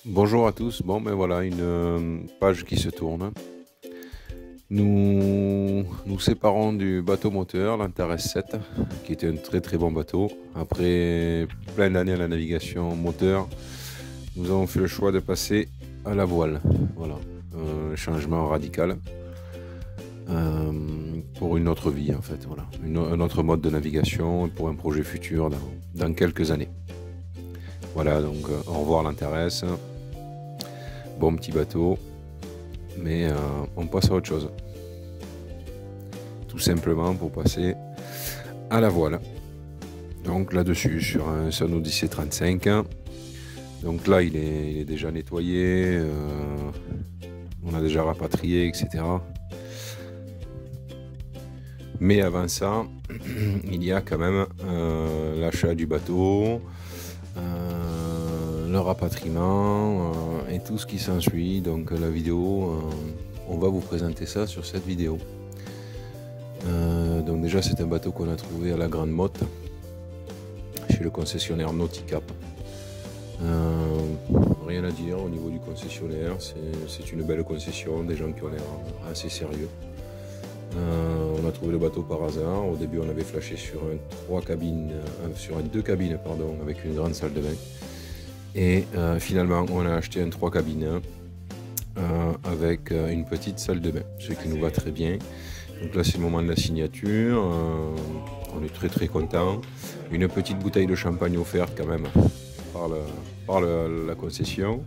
Bonjour à tous, bon ben voilà une page qui se tourne. Nous séparons du bateau moteur, l'Antares 7, qui était un très bon bateau. Après plein d'années à la navigation moteur, nous avons fait le choix de passer à la voile. Voilà, un changement radical pour une autre vie en fait. Voilà, un autre mode de navigation pour un projet futur dans quelques années. Voilà, donc au revoir l'Antares. Bon petit bateau, mais on passe à autre chose. Tout simplement pour passer à la voile. Donc là-dessus, sur un Sun Odyssey 35. Donc là, il est déjà nettoyé. On a déjà rapatrié, etc. Mais avant ça, il y a quand même l'achat du bateau, le rapatriement et tout ce qui s'ensuit. Donc la vidéo, on va vous présenter ça sur cette vidéo. Donc déjà c'est un bateau qu'on a trouvé à la Grande Motte chez le concessionnaire Nauticap. Rien à dire au niveau du concessionnaire, c'est une belle concession, des gens qui ont l'air assez sérieux. On a trouvé le bateau par hasard. Au début on avait flashé sur deux cabines pardon, avec une grande salle de bain. Et finalement on a acheté un 3 cabines avec une petite salle de bain, ce qui nous va très bien. Donc là c'est le moment de la signature, on est très content. Une petite bouteille de champagne offerte quand même par la concession,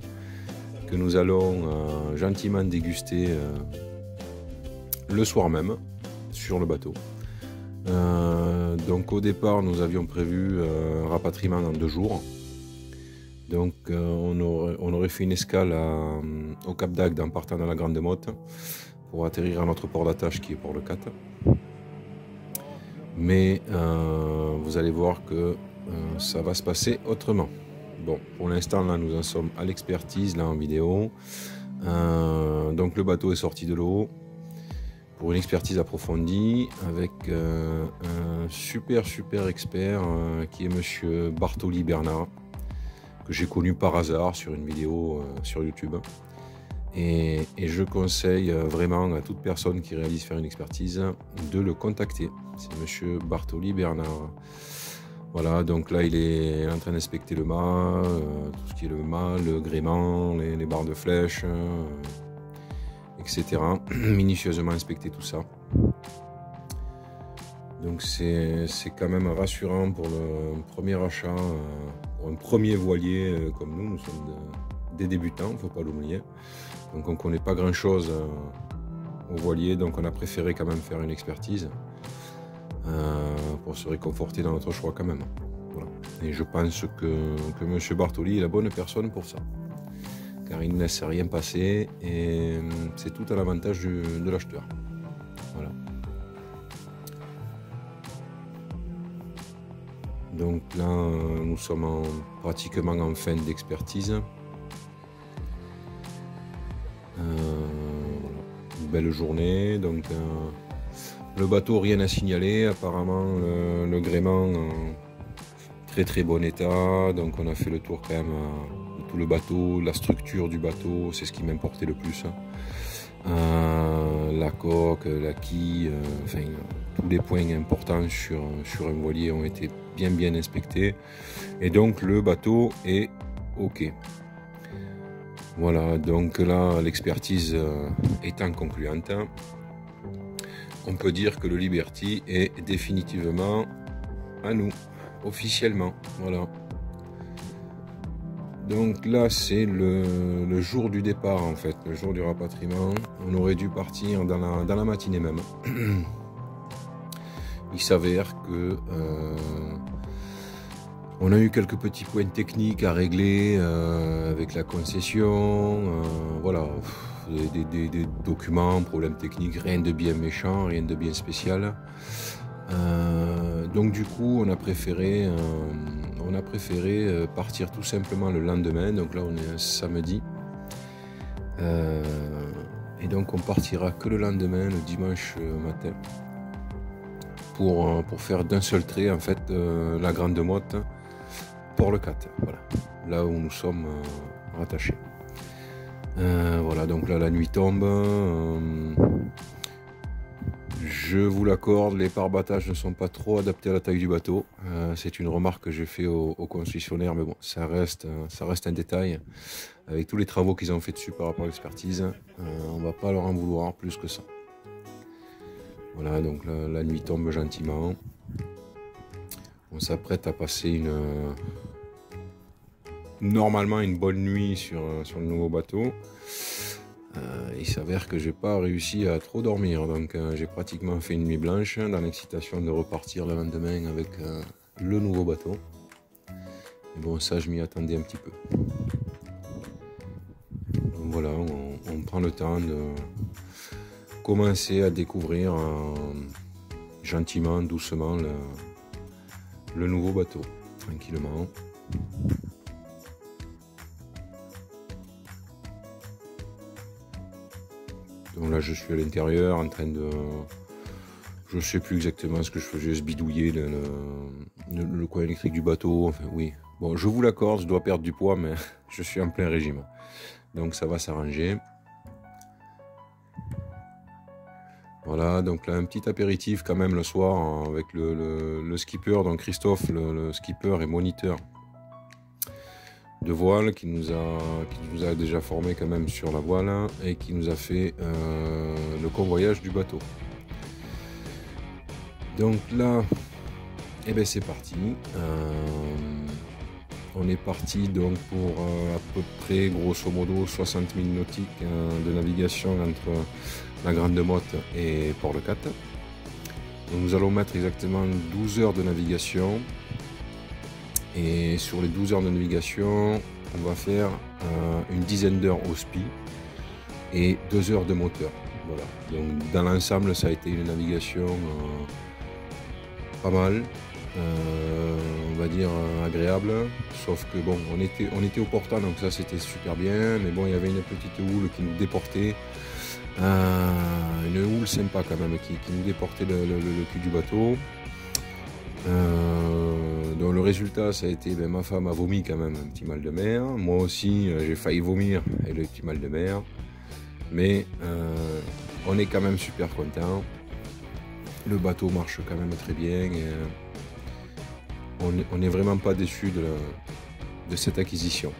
que nous allons gentiment déguster le soir même sur le bateau. Donc au départ nous avions prévu un rapatriement dans 2 jours. Donc on aurait fait une escale au Cap d'Agde en partant dans la Grande Motte pour atterrir à notre port d'attache qui est Port Le Cat. Mais vous allez voir que ça va se passer autrement. Bon, pour l'instant là nous en sommes à l'expertise là en vidéo. Donc le bateau est sorti de l'eau pour une expertise approfondie avec un super expert qui est monsieur Bartoli Bernard, que j'ai connu par hasard sur une vidéo sur YouTube. Et je conseille vraiment à toute personne qui réalise faire une expertise de le contacter. C'est monsieur Bartoli Bernard. Voilà, donc là il est en train d'inspecter le mât, tout ce qui est le mât, le gréement, les barres de flèche, etc. Minutieusement inspecter tout ça. Donc c'est quand même rassurant pour le premier achat, pour un premier voilier comme nous sommes des débutants, il ne faut pas l'oublier. Donc on ne connaît pas grand chose au voilier, donc on a préféré quand même faire une expertise pour se réconforter dans notre choix quand même. Voilà. Et je pense que M. Bartoli est la bonne personne pour ça, car il ne laisse rien passer et c'est tout à l'avantage de l'acheteur. Voilà. Donc là, nous sommes pratiquement en fin d'expertise. Voilà. Une belle journée. Donc le bateau, rien à signaler. Apparemment, le gréement en très bon état. Donc on a fait le tour quand même de tout le bateau, la structure du bateau, c'est ce qui m'importait le plus. La coque, la quille, enfin tous les points importants sur un voilier ont été bien inspectés. Et donc le bateau est OK. Voilà, donc là l'expertise étant concluante, on peut dire que le Liberty est définitivement à nous, officiellement. Voilà. Donc là c'est le jour du départ en fait, le jour du rapatriement. On aurait dû partir dans la matinée même. Il s'avère que on a eu quelques petits points techniques à régler avec la concession. Voilà, des documents, problèmes techniques, rien de bien méchant, rien de bien spécial. Donc du coup on a préféré partir tout simplement le lendemain. Donc là on est un samedi et donc on partira que le lendemain, le dimanche matin, pour faire d'un seul trait en fait la Grande Motte, Port Le Cat, voilà, là où nous sommes rattachés. Voilà, donc là la nuit tombe. Je vous l'accorde, les pare-battages ne sont pas trop adaptés à la taille du bateau. C'est une remarque que j'ai fait au concessionnaire, mais bon, ça reste un détail. Avec tous les travaux qu'ils ont fait dessus par rapport à l'expertise, on va pas leur en vouloir plus que ça. Voilà, donc la nuit tombe gentiment. On s'apprête à passer normalement une bonne nuit sur le nouveau bateau. Il s'avère que j'ai pas réussi à trop dormir, donc j'ai pratiquement fait une nuit blanche dans l'excitation de repartir le lendemain avec le nouveau bateau. Mais bon, ça je m'y attendais un petit peu. Donc voilà, on prend le temps de commencer à découvrir gentiment, doucement le nouveau bateau, tranquillement. Donc là je suis à l'intérieur en train de... Je ne sais plus exactement ce que je faisais, je bidouillais le coin électrique du bateau, enfin oui. Bon, je vous l'accorde, je dois perdre du poids, mais je suis en plein régime. Donc ça va s'arranger. Voilà, donc là un petit apéritif quand même le soir avec le skipper, donc Christophe, le skipper et moniteur de voile qui nous a déjà formé quand même sur la voile et qui nous a fait le convoyage du bateau. Donc là, eh ben c'est parti. On est parti donc pour à peu près grosso modo 60 000 nautiques de navigation entre la Grande Motte et Port-le-Cat. Nous allons mettre exactement 12 heures de navigation. Et sur les 12 heures de navigation, on va faire une dizaine d'heures au SPI et 2 heures de moteur. Voilà. Donc dans l'ensemble, ça a été une navigation pas mal, on va dire agréable. Sauf que bon, on était au portant, donc ça c'était super bien. Mais bon, il y avait une petite houle qui nous déportait. Une houle sympa quand même qui nous déportait le cul du bateau. Donc le résultat ça a été, ma femme a vomi quand même un petit mal de mer, moi aussi j'ai failli vomir et le petit mal de mer, mais on est quand même super content, le bateau marche quand même très bien et on n'est vraiment pas déçu de cette acquisition.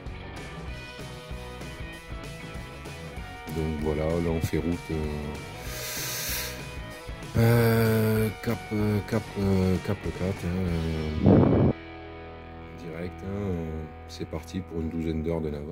Donc voilà, là on fait route Cap 4 direct, c'est parti pour une douzaine d'heures de nav.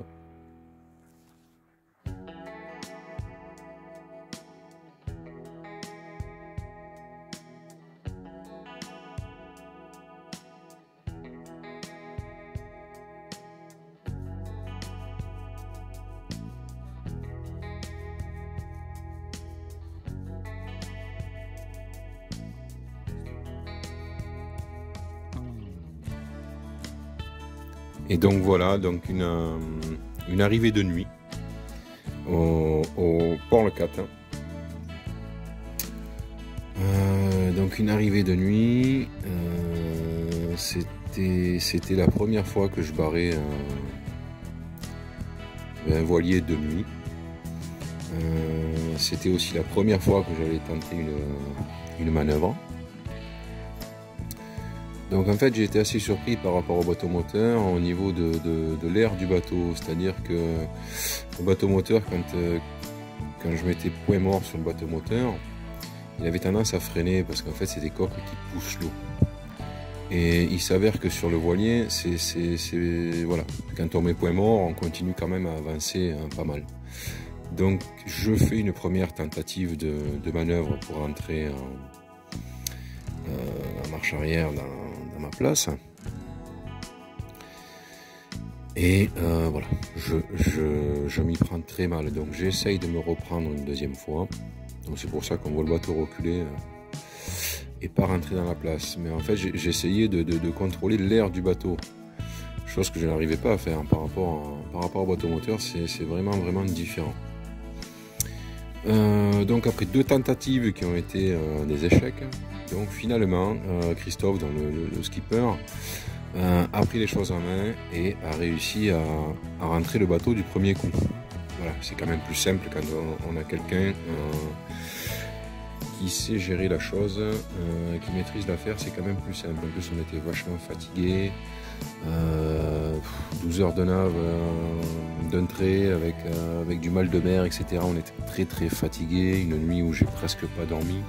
Et donc voilà, donc une arrivée de nuit au Port-le-Cat. Donc une arrivée de nuit, c'était la première fois que je barrais un voilier de nuit. C'était aussi la première fois que j'avais tenté une manœuvre. Donc en fait j'ai été assez surpris par rapport au bateau moteur au niveau de l'air du bateau, c'est-à-dire que le bateau moteur, quand je mettais point mort sur le bateau moteur, il avait tendance à freiner parce qu'en fait c'est des coques qui poussent l'eau. Et il s'avère que sur le voilier, voilà, quand on met point mort, on continue quand même à avancer pas mal. Donc je fais une première tentative de manœuvre pour entrer en marche arrière dans ma place. Et voilà, je m'y prends très mal. Donc j'essaye de me reprendre une deuxième fois. Donc c'est pour ça qu'on voit le bateau reculer et pas rentrer dans la place. Mais en fait j'essayais de contrôler l'air du bateau. Chose que je n'arrivais pas à faire par rapport au bateau moteur, c'est vraiment différent. Donc après 2 tentatives qui ont été des échecs, donc finalement Christophe, dans le skipper, a pris les choses en main et a réussi à rentrer le bateau du premier coup. voilà, c'est quand même plus simple quand on a quelqu'un qui sait gérer la chose, qui maîtrise l'affaire, c'est quand même plus simple. En plus, on était vachement fatigués. 12 heures de nave d'un trait avec du mal de mer, etc. On était très très fatigués. Une nuit où j'ai presque pas dormi.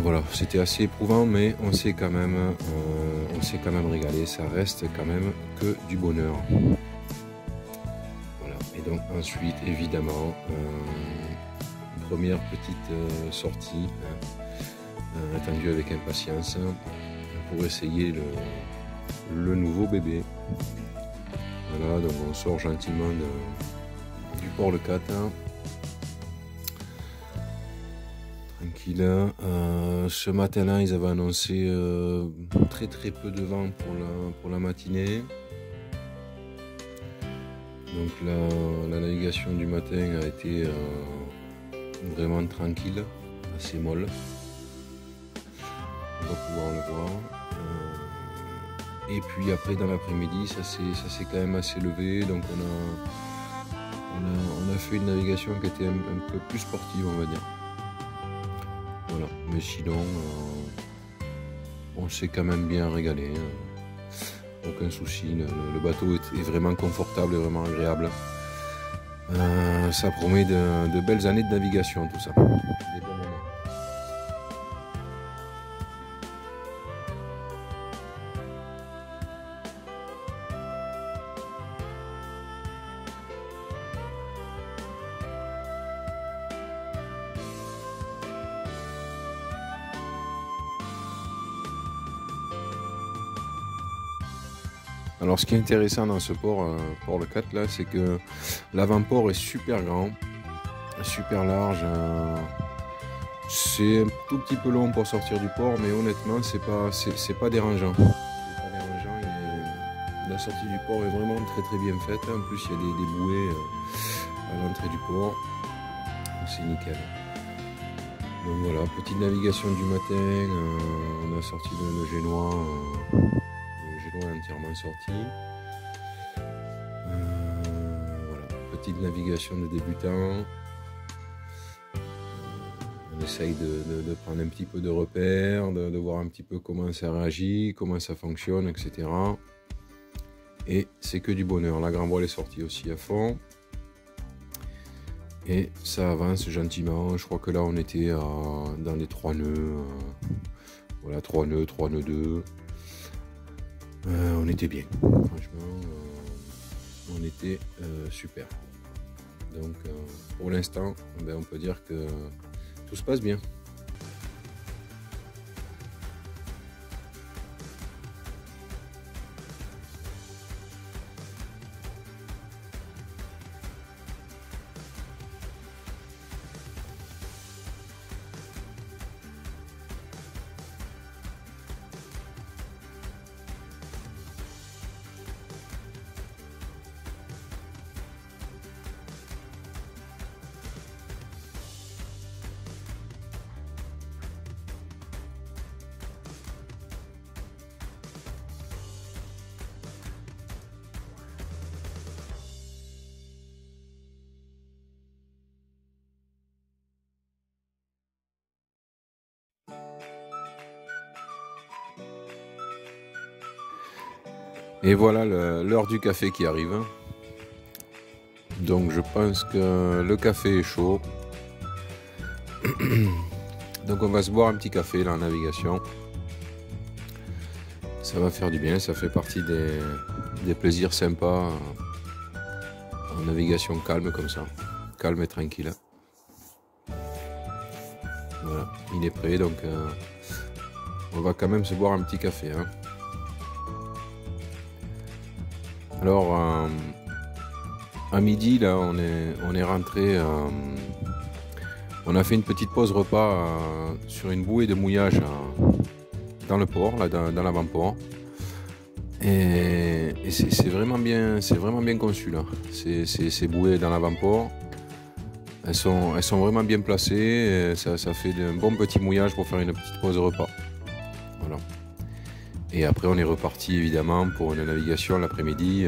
Voilà, c'était assez éprouvant, mais on s'est quand même régalé. Ça reste quand même que du bonheur. Voilà. Et donc ensuite, évidemment, première petite sortie, attendue avec impatience pour essayer le nouveau bébé. Voilà, donc on sort gentiment du port Le Cat. Tranquille. Ce matin-là, ils avaient annoncé très très peu de vent pour la matinée. Donc la navigation du matin a été vraiment tranquille, assez molle. On va pouvoir le voir. Et puis après dans l'après-midi, ça s'est quand même assez levé. Donc on a fait une navigation qui était un peu plus sportive, on va dire. Voilà, mais sinon on s'est quand même bien régalé. Aucun souci, le bateau est vraiment confortable et vraiment agréable. Ça promet de belles années de navigation, tout ça. Des bons moments. Alors ce qui est intéressant dans ce port Le Cat là, c'est que l'avant-port est super grand, super large. C'est un tout petit peu long pour sortir du port, mais honnêtement c'est pas dérangeant. La sortie du port est vraiment très très bien faite. En plus il y a des bouées à l'entrée du port. C'est nickel. Donc voilà, petite navigation du matin. On a sorti le Génois. Entièrement sorti. Voilà, petite navigation de débutant. On essaye de prendre un petit peu de repères, de voir un petit peu comment ça réagit, comment ça fonctionne, etc. Et c'est que du bonheur. La grand voile est sortie aussi à fond. Et ça avance gentiment. Je crois que là on était dans les 3 nœuds. Voilà, 3 nœuds, 3 nœuds 2. On était bien, franchement, on était super. Donc pour l'instant, on peut dire que tout se passe bien. Et voilà l'heure du café qui arrive. Donc je pense que le café est chaud. Donc on va se boire un petit café là en navigation. Ça va faire du bien, ça fait partie des plaisirs sympas en navigation calme comme ça. Calme et tranquille. Voilà, il est prêt, donc on va quand même se boire un petit café. Hein. Alors, à midi, là, on est rentré. On a fait une petite pause repas sur une bouée de mouillage dans le port, là, dans l'avant-port. Et c'est vraiment bien conçu là. Ces bouées dans l'avant-port, elles sont vraiment bien placées. Ça fait un bon petit mouillage pour faire une petite pause repas. Voilà. Et après on est reparti évidemment pour une navigation l'après-midi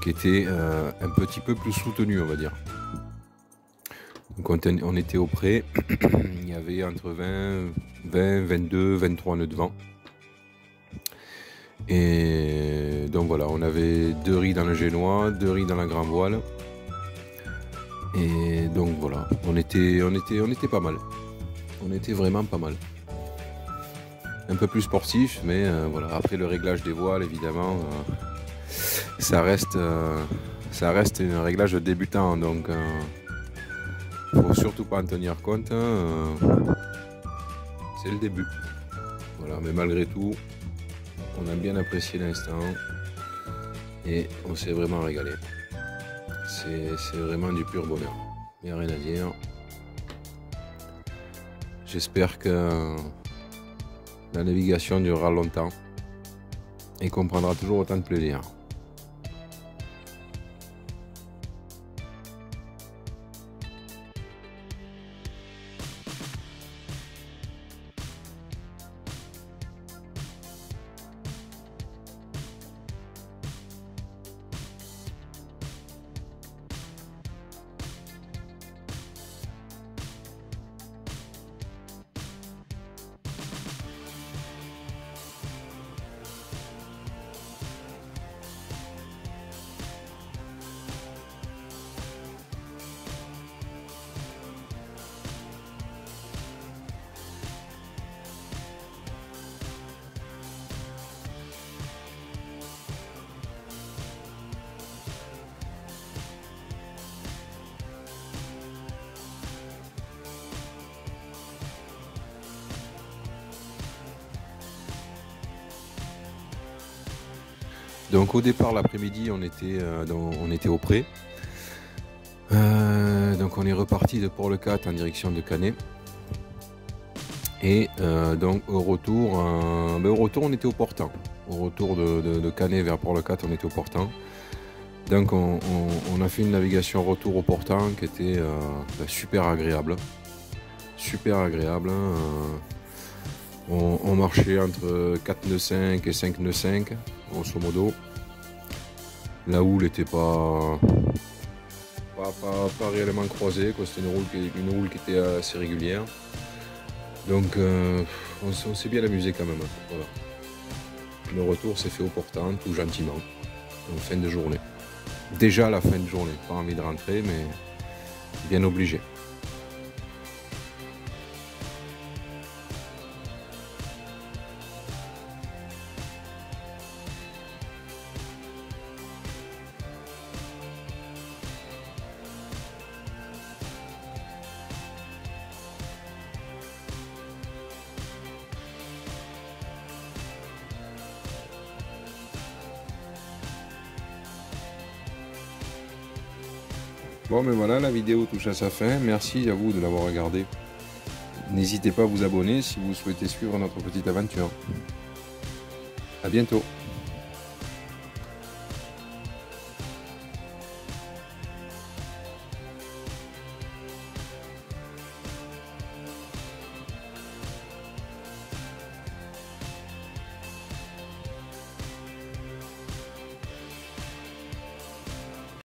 qui qui était un petit peu plus soutenu, on va dire. Donc on était au pré, il y avait entre 20, 22, 23 nœuds de vent. Et donc voilà, on avait 2 riz dans le génois, 2 riz dans la grand voile. Et donc voilà, on était pas mal. On était vraiment pas mal. Un peu plus sportif, mais voilà. Après le réglage des voiles, évidemment, ça reste un réglage de débutant, donc faut surtout pas en tenir compte. C'est le début. Voilà, mais malgré tout, on a bien apprécié l'instant et on s'est vraiment régalé. C'est vraiment du pur bonheur. Il n'y a rien à dire. J'espère que la navigation durera longtemps et qu'on prendra toujours autant de plaisir. Donc au départ l'après-midi on était au pré. Donc on est reparti de Port-le-Cat en direction de Canet. Et donc au retour on était au portant. Au retour de Canet vers Port-le-Cat on était au portant. Donc on a fait une navigation retour au portant qui était super agréable. Super agréable. On marchait entre 4 nœuds 5 et 5 nœuds 5, grosso modo. La houle n'était pas réellement croisée, c'était une houle qui était assez régulière. Donc on s'est bien amusé quand même. Voilà. Le retour s'est fait au portant, tout gentiment, en fin de journée. Déjà la fin de journée, pas envie de rentrer, mais bien obligé. Bon, mais voilà, la vidéo touche à sa fin. Merci à vous de l'avoir regardé. N'hésitez pas à vous abonner si vous souhaitez suivre notre petite aventure. À bientôt.